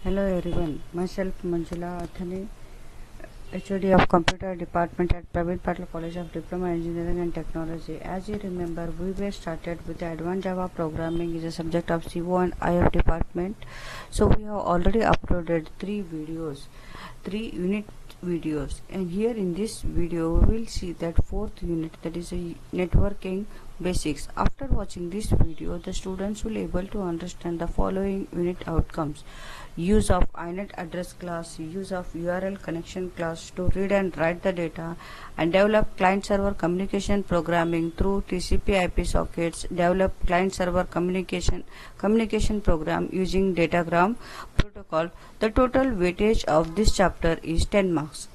Hello everyone, myself Manjula Athani, HOD of Computer Department at Praveen Patil College of Diploma Engineering and Technology. As you remember, we were started with the Advanced Java Programming is a subject of CO and IF department. So we have already uploaded three unit videos, and here in this video we will see that fourth unit, that is a networking basics. After watching this video, the students will able to understand the following unit outcomes: use of INET address class, use of URL connection class to read and write the data, and develop client-server communication programming through TCP/IP sockets, develop client-server communication program using datagram protocol. The total weightage of this chapter is 10 marks.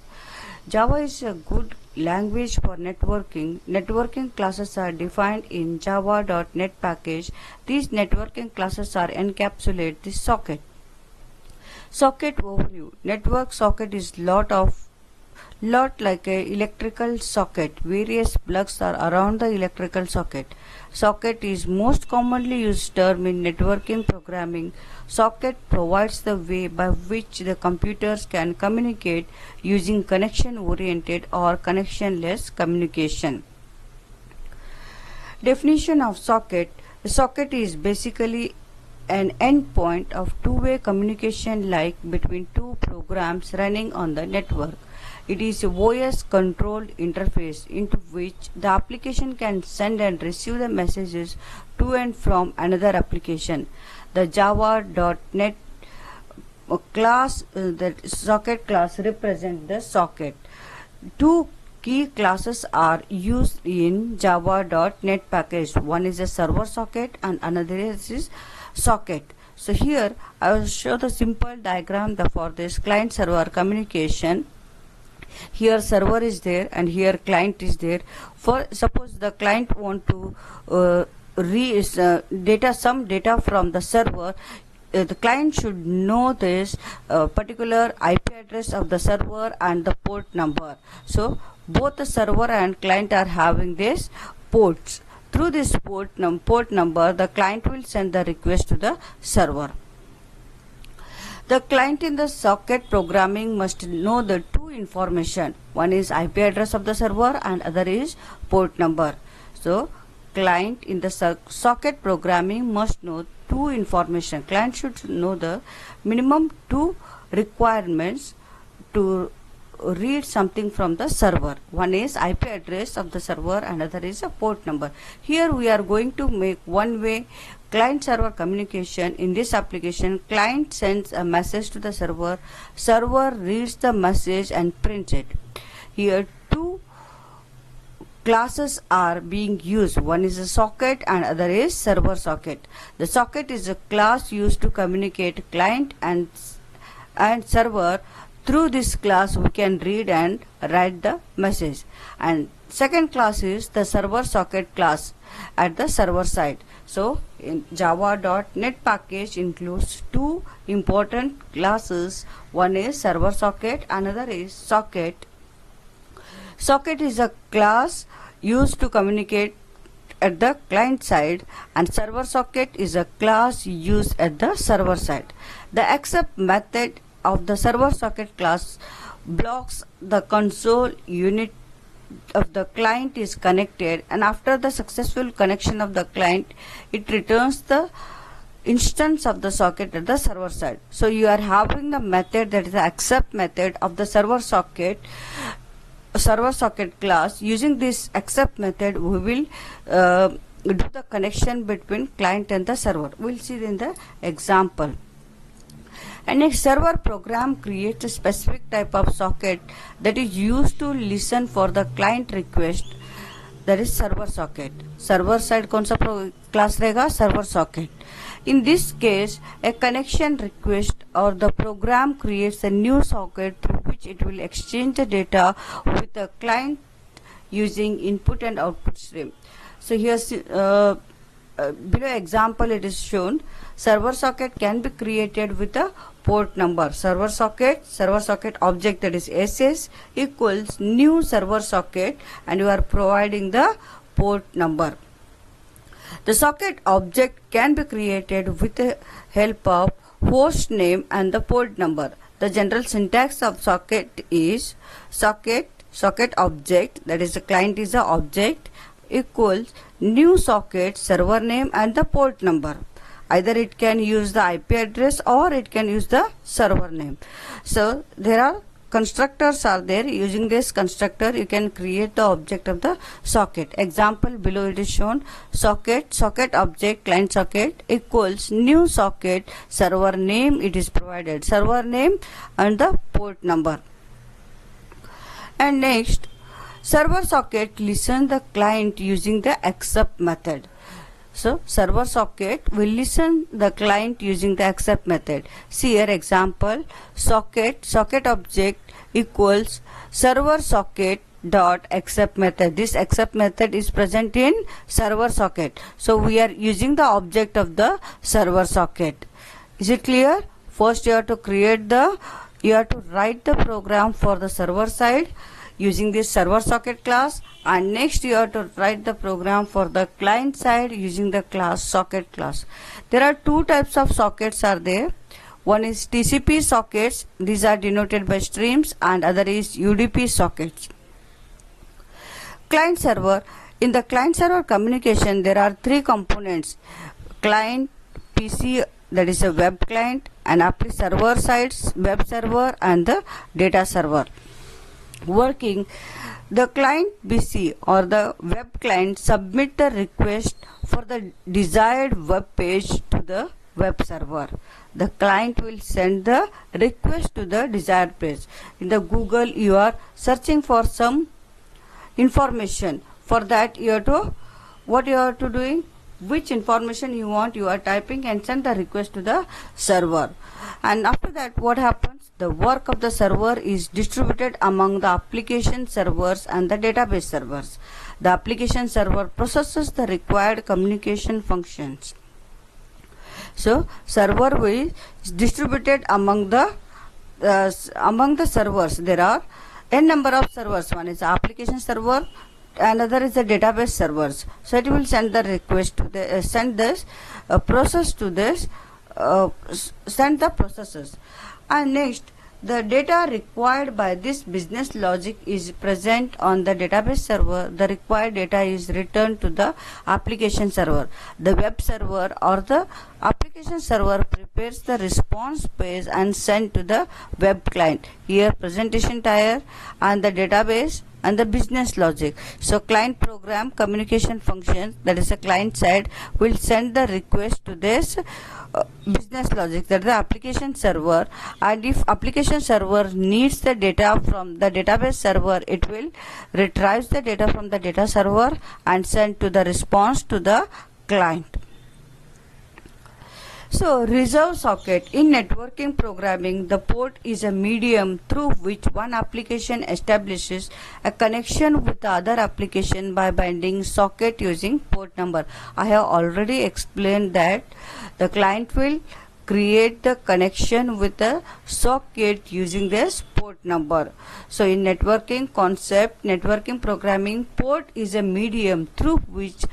Java is a good language for networking. Networking classes are defined in java.net package. These networking classes are encapsulate the socket. Socket overview. Network socket is lot like a electrical socket. Various plugs are around the electrical socket. Socket is most commonly used term in networking programming. Socket provides the way by which the computers can communicate using connection-oriented or connection-less communication. Definition of socket. A socket is basically an endpoint of two-way communication like between two programs running on the network. It is a voice controlled interface into which the application can send and receive the messages to and from another application. The java.net class, the socket class, represents the socket. Two key classes are used in java.net package. One is a server socket and another is socket. So here I will show the simple diagram for this client server communication. Here server is there and here client is there. For suppose the client want to read some data from the server, the client should know this particular IP address of the server and the port number. So both the server and client are having this ports. Through this port number, the client will send the request to the server. The client in the socket programming must know the two information. One is IP address of the server and other is port number. So client in the socket programming must know two information. Client should know the minimum two requirements to read something from the server. One is IP address of the server and other is a port number. Here we are going to make one-way client server communication. In this application, client sends a message to the server, server reads the message and prints it. Here two classes are being used. One is a socket and other is server socket. The socket is a class used to communicate client and server. Through this class we can read and write the message. And second class is the server socket class at the server side. So in java.net package includes two important classes. One is server socket, another is socket. Socket is a class used to communicate at the client side and server socket is a class used at the server side. The accept method of the server socket class blocks the console unit of the client is connected, and after the successful connection of the client, it returns the instance of the socket at the server side. So you are having the method, that is the accept method of the server socket class. Using this accept method we will do the connection between client and the server. We'll see in the example. And a server program creates a specific type of socket that is used to listen for the client request, that is server socket. Server side कौन सा class रहेगा? Server socket. In this case, a connection request or the program creates a new socket through which it will exchange the data with the client using input and output stream. So here below example it is shown. Server socket can be created with a port number. Server socket object, that is SS, equals new server socket, and you are providing the port number. The socket object can be created with the help of host name and the port number. The general syntax of socket is socket object, that is the client is the object, equals new socket server name and the port number. Either it can use the IP address or it can use the server name. So there are constructors are there. Using this constructor you can create the object of the socket. Example below it is shown. Socket object client socket equals new socket server name, it is provided server name and the port number. And next, server socket listen the client using the accept method. So server socket will listen the client using the accept method. See here example, socket object equals server socket dot accept method. This accept method is present in server socket. So we are using the object of the server socket. Is it clear? First you have to write the program for the server side using this server socket class, and next you have to write the program for the client side using the class socket class. There are two types of sockets are there. One is TCP sockets, these are denoted by streams, and other is UDP sockets. Client server. In the client server communication there are three components: client, PC, that is a web client, and server sides, web server, and the data server. Working, the client PC or the web client submit the request for the desired web page to the web server. The client will send the request to the desired page. In the Google you are searching for some information. For that you have to, what you have to doing, which information you want you are typing and send the request to the server. And after that what happens? The work of the server is distributed among the application servers and the database servers. The application server processes the required communication functions. So server will distributed among the servers. There are n number of servers. One is the application server, another is the database servers. So it will send the request to the send the processes. And next, the data required by this business logic is present on the database server. The required data is returned to the application server. The web server or the application server prepares the response page and sent to the web client. Here presentation tier and the database and the business logic. So client program communication function, that is the client side, will send the request to this business logic, that is the application server, and if application server needs the data from the database server, it will retrieve the data from the data server and send to the response to the client. So reserve socket. In networking programming, the port is a medium through which one application establishes a connection with the other application by binding socket using port number. I have already explained that the client will create the connection with the socket using this port number. So in networking concept, networking programming, port is a medium through which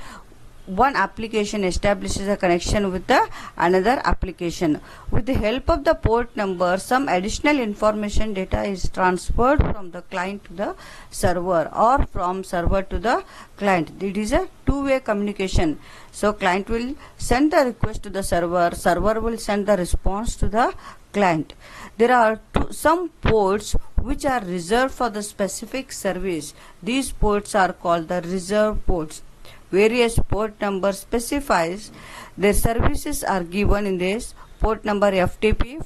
one application establishes a connection with the another application. With the help of the port number, some additional information data is transferred from the client to the server or from server to the client. It is a two-way communication. So client will send the request to the server, server will send the response to the client. There are some ports which are reserved for the specific service. These ports are called the reserved ports. Various port number specifies their services are given in this. Port number FTP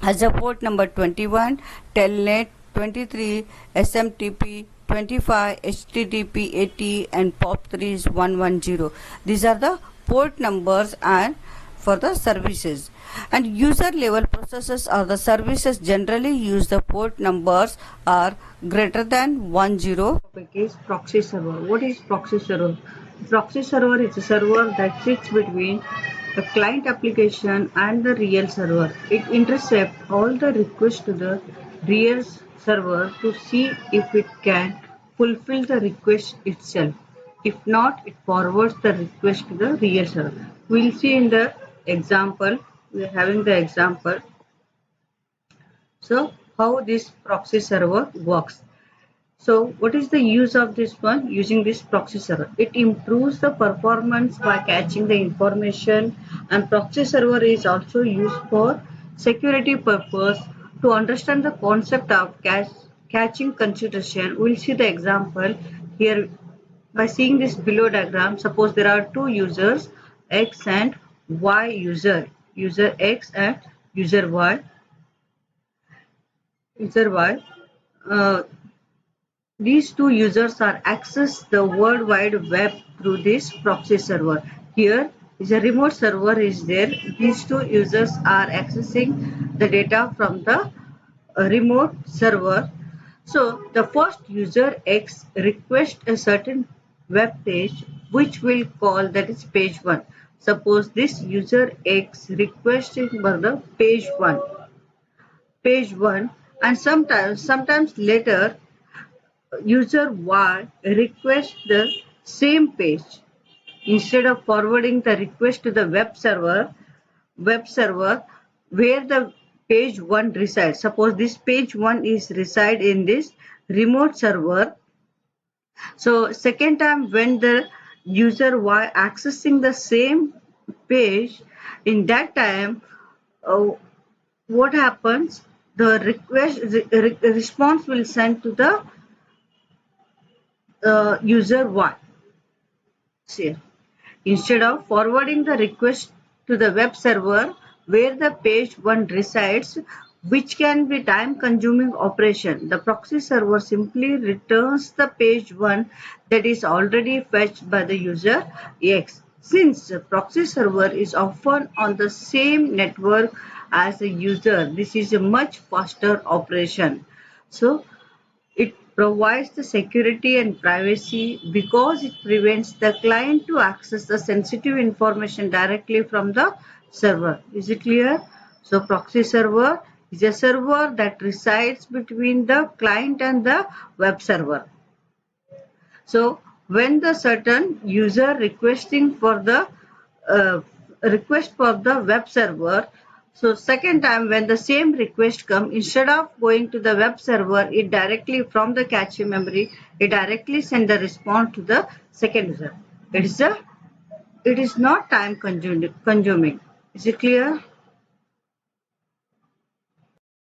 has a port number 21, Telnet 23, SMTP 25, HTTP 80, and POP3 is 110. These are the port numbers and for the services. And user level processes or the services generally use the port numbers are greater than 10. Topic is proxy server. What is proxy server? Proxy server is a server that sits between the client application and the real server. It intercepts all the requests to the real server to see if it can fulfill the request itself. If not, it forwards the request to the real server. We will see in the example we are having the example. So how this proxy server works. So what is the use of this one using this proxy server? It improves the performance by catching the information, and proxy server is also used for security purpose to understand the concept of catching consideration. We'll see the example here by seeing this below diagram. Suppose there are two users X and Y user X and user Y. User Y. Uh, These two users are access the World Wide Web through this proxy server. Here is a remote server is there. These two users are accessing the data from the remote server. So the first user X requests a certain web page which will call, that is page 1. Suppose this user X requesting for the page 1, and sometimes later user Y requests the same page. Instead of forwarding the request to the web server where the page 1 resides. Suppose this page 1 is reside in this remote server. So second time when the user Y accessing the same page, in that time uh, what happens? The response will send to the user Y. See, instead of forwarding the request to the web server where the page 1 resides, which can be time consuming operation, the proxy server simply returns the page 1 that is already fetched by the user X. Since the proxy server is often on the same network as the user, this is a much faster operation. So it provides the security and privacy because it prevents the client to access the sensitive information directly from the server. Is it clear? So proxy server is a server that resides between the client and the web server. So when the certain user requesting for the request for the web server, so second time when the same request come, instead of going to the web server, it directly from the cache memory, it directly send the response to the second user. It is not time consuming. Is it clear?